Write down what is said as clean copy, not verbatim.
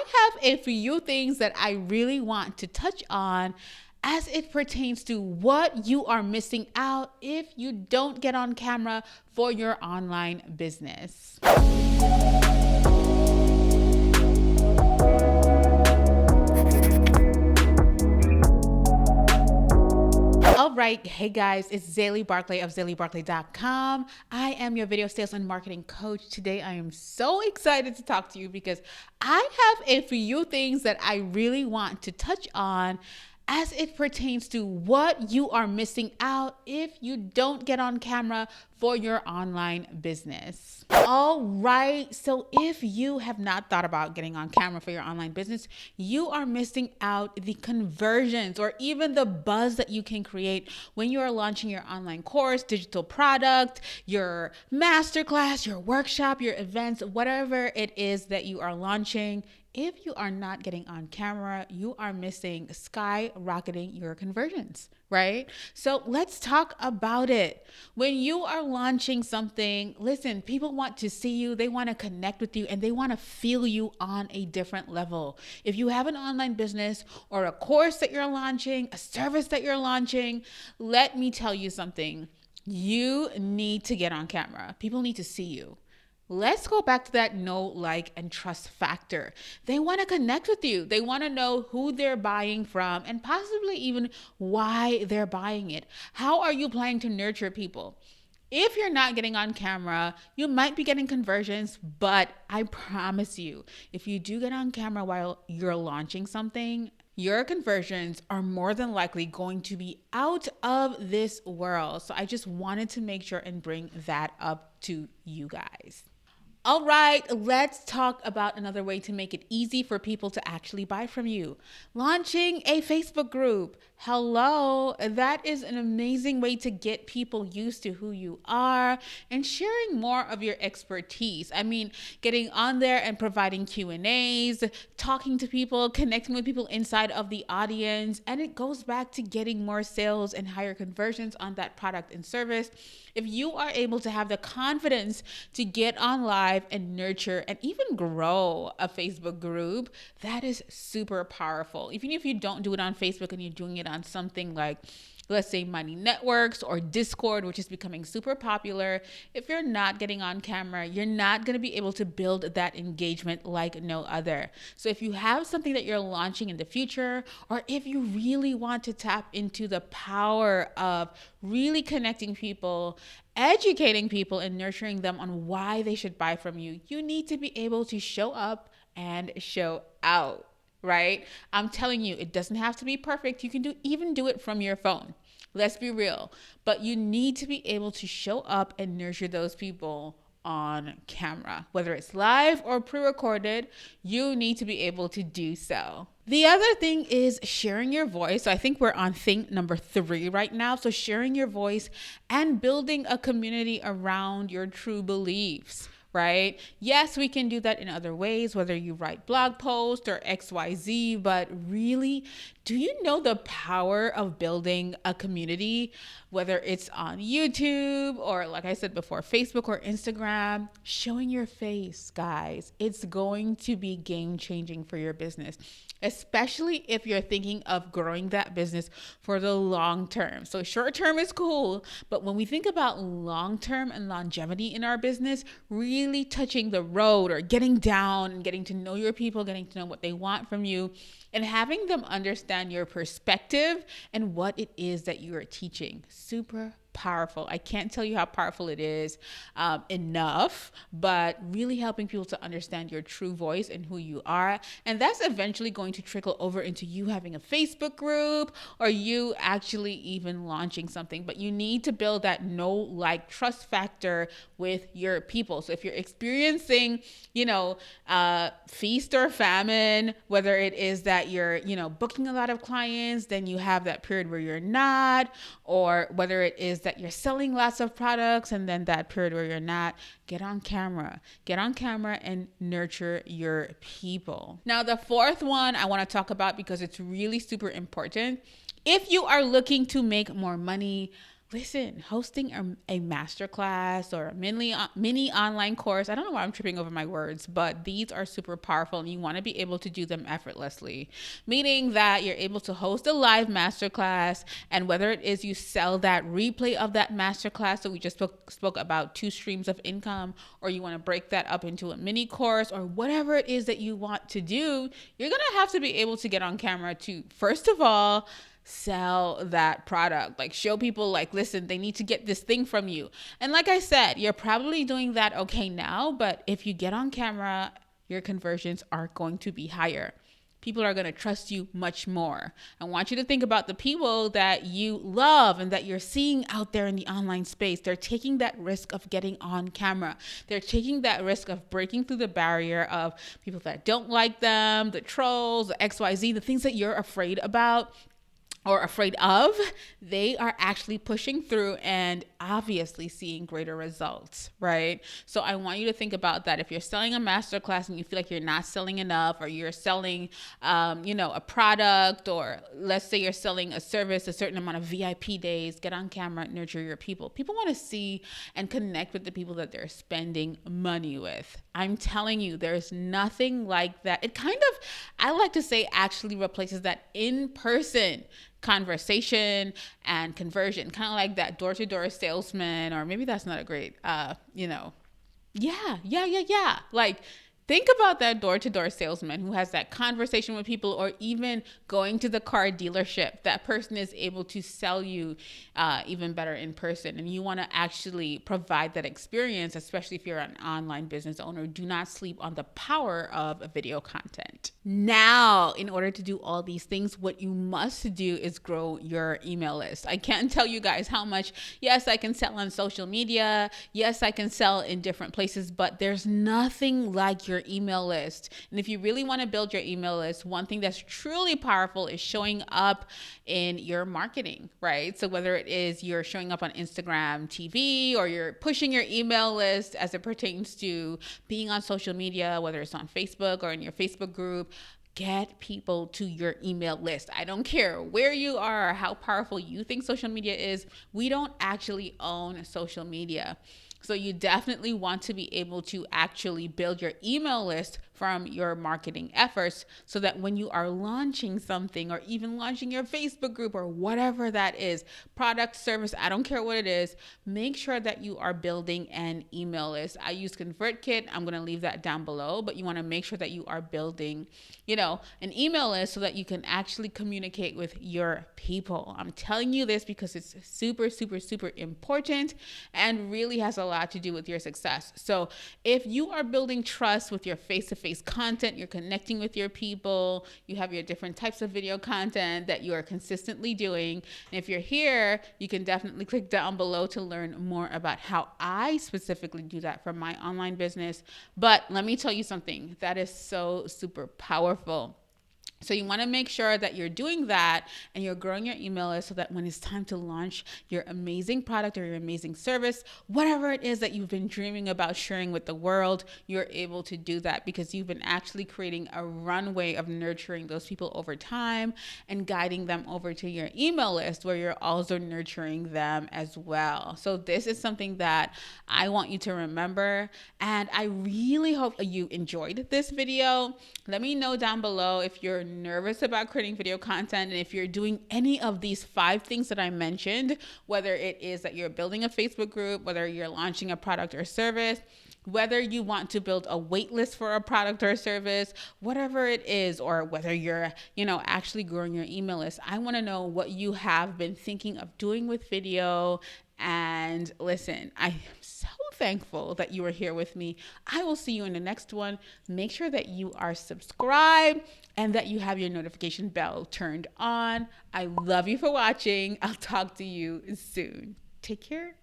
I have a few things that I really want to touch on as it pertains to what you are missing out if you don't get on camera for your online business. All right, hey guys, it's XayLi Barclay of XayLiBarclay.com. I am your video sales and marketing coach. Today, I am so excited to talk to you because I have a few things that I really want to touch on as it pertains to what you are missing out if you don't get on camera for your online business. All right, so if you have not thought about getting on camera for your online business, you are missing out the conversions or even the buzz that you can create when you are launching your online course, digital product, your masterclass, your workshop, your events, whatever it is that you are launching. If you are not getting on camera, you are missing skyrocketing your conversions, right? So let's talk about it. When you are launching something, listen, people want to see you, they want to connect with you, and they want to feel you on a different level. If you have an online business or a course that you're launching, a service that you're launching, let me tell you something. You need to get on camera. People need to see you. Let's go back to that know, like, and trust factor. They want to connect with you. They want to know who they're buying from and possibly even why they're buying it. How are you planning to nurture people? If you're not getting on camera, you might be getting conversions, but I promise you, if you do get on camera while you're launching something, your conversions are more than likely going to be out of this world. So I just wanted to make sure and bring that up to you guys. All right, let's talk about another way to make it easy for people to actually buy from you. Launching a Facebook group. Hello, that is an amazing way to get people used to who you are and sharing more of your expertise. I mean, getting on there and providing Q&As, talking to people, connecting with people inside of the audience, and it goes back to getting more sales and higher conversions on that product and service. If you are able to have the confidence to get on live and nurture and even grow a Facebook group, that is super powerful. Even if you don't do it on Facebook and you're doing it on something like, let's say, Money Networks or Discord, which is becoming super popular, if you're not getting on camera, you're not going to be able to build that engagement like no other. So if you have something that you're launching in the future, or if you really want to tap into the power of really connecting people, educating people, and nurturing them on why they should buy from you, you need to be able to show up and show out. Right? I'm telling you, it doesn't have to be perfect. You can even do it from your phone. Let's be real. But you need to be able to show up and nurture those people on camera. Whether it's live or pre-recorded, you need to be able to do so. The other thing is sharing your voice. So I think we're on thing number 3 right now. So sharing your voice and building a community around your true beliefs. Right? Yes, we can do that in other ways, whether you write blog posts or XYZ, but really, do you know the power of building a community, whether it's on YouTube or, like I said before, Facebook or Instagram? Showing your face, guys, it's going to be game changing for your business, especially if you're thinking of growing that business for the long term. So short term is cool, but when we think about long term and longevity in our business, really touching the road or getting down and getting to know your people, getting to know what they want from you, and having them understand your perspective and what it is that you are teaching. Super powerful. I can't tell you how powerful it is enough, but really helping people to understand your true voice and who you are. And that's eventually going to trickle over into you having a Facebook group or you actually even launching something. But you need to build that know, like, trust factor with your people. So if you're experiencing, feast or famine, whether it is that you're, booking a lot of clients, then you have that period where you're not, or whether it is that you're selling lots of products and then that period where you're not, get on camera and nurture your people. Now, the 4th one I want to talk about because it's really super important. If you are looking to make more money, listen, hosting a masterclass or a mini online course, I don't know why I'm tripping over my words, but these are super powerful and you want to be able to do them effortlessly, meaning that you're able to host a live masterclass, and whether it is you sell that replay of that masterclass, so we just spoke about 2 streams of income, or you want to break that up into a mini course, or whatever it is that you want to do, you're going to have to be able to get on camera to, first of all, sell that product, like show people, like, listen, they need to get this thing from you. And like I said, you're probably doing that okay now, but if you get on camera, your conversions are going to be higher. People are going to trust you much more. I want you to think about the people that you love and that you're seeing out there in the online space. They're taking that risk of getting on camera. They're taking that risk of breaking through the barrier of people that don't like them, the trolls, the XYZ, the things that you're afraid about or afraid of. They are actually pushing through and obviously seeing greater results, right? So I want you to think about that. If you're selling a masterclass and you feel like you're not selling enough, or you're selling, a product, or let's say you're selling a service, a certain amount of VIP days, get on camera, nurture your people. People want to see and connect with the people that they're spending money with. I'm telling you, there's nothing like that. It kind of, I like to say, actually replaces that in-person conversation and conversion, kind of like that door-to-door salesman, or maybe that's not a great, like, think about that door-to-door salesman who has that conversation with people, or even going to the car dealership. That person is able to sell you even better in person, and you want to actually provide that experience, especially if you're an online business owner. Do not sleep on the power of video content. Now, in order to do all these things, what you must do is grow your email list. I can't tell you guys how much, yes, I can sell on social media. Yes, I can sell in different places, but there's nothing like your email list. And if you really want to build your email list, one thing that's truly powerful is showing up in your marketing, right? So whether it is you're showing up on Instagram TV, or you're pushing your email list as it pertains to being on social media, whether it's on Facebook or in your Facebook group, get people to your email list. I don't care where you are or how powerful you think social media is. We don't actually own social media. So you definitely want to be able to actually build your email list from your marketing efforts, so that when you are launching something, or even launching your Facebook group, or whatever that is, product, service, I don't care what it is, make sure that you are building an email list. I use ConvertKit. I'm going to leave that down below, but you want to make sure that you are building, an email list so that you can actually communicate with your people. I'm telling you this because it's super, super, super important and really has a lot to do with your success. So if you are building trust with your face-to-face content, you're connecting with your people, you have your different types of video content that you are consistently doing. And if you're here, you can definitely click down below to learn more about how I specifically do that for my online business. But let me tell you something that is so super powerful. So you want to make sure that you're doing that and you're growing your email list, so that when it's time to launch your amazing product or your amazing service, whatever it is that you've been dreaming about sharing with the world, you're able to do that because you've been actually creating a runway of nurturing those people over time and guiding them over to your email list, where you're also nurturing them as well. So this is something that I want you to remember, and I really hope you enjoyed this video. Let me know down below if you're nervous about creating video content, and if you're doing any of these 5 things that I mentioned, whether it is that you're building a Facebook group, whether you're launching a product or service, whether you want to build a wait list for a product or service, whatever it is, or whether you're, actually growing your email list. I want to know what you have been thinking of doing with video. And listen, I am so thankful that you are here with me. I will see you in the next one. Make sure that you are subscribed and that you have your notification bell turned on. I love you for watching. I'll talk to you soon. Take care.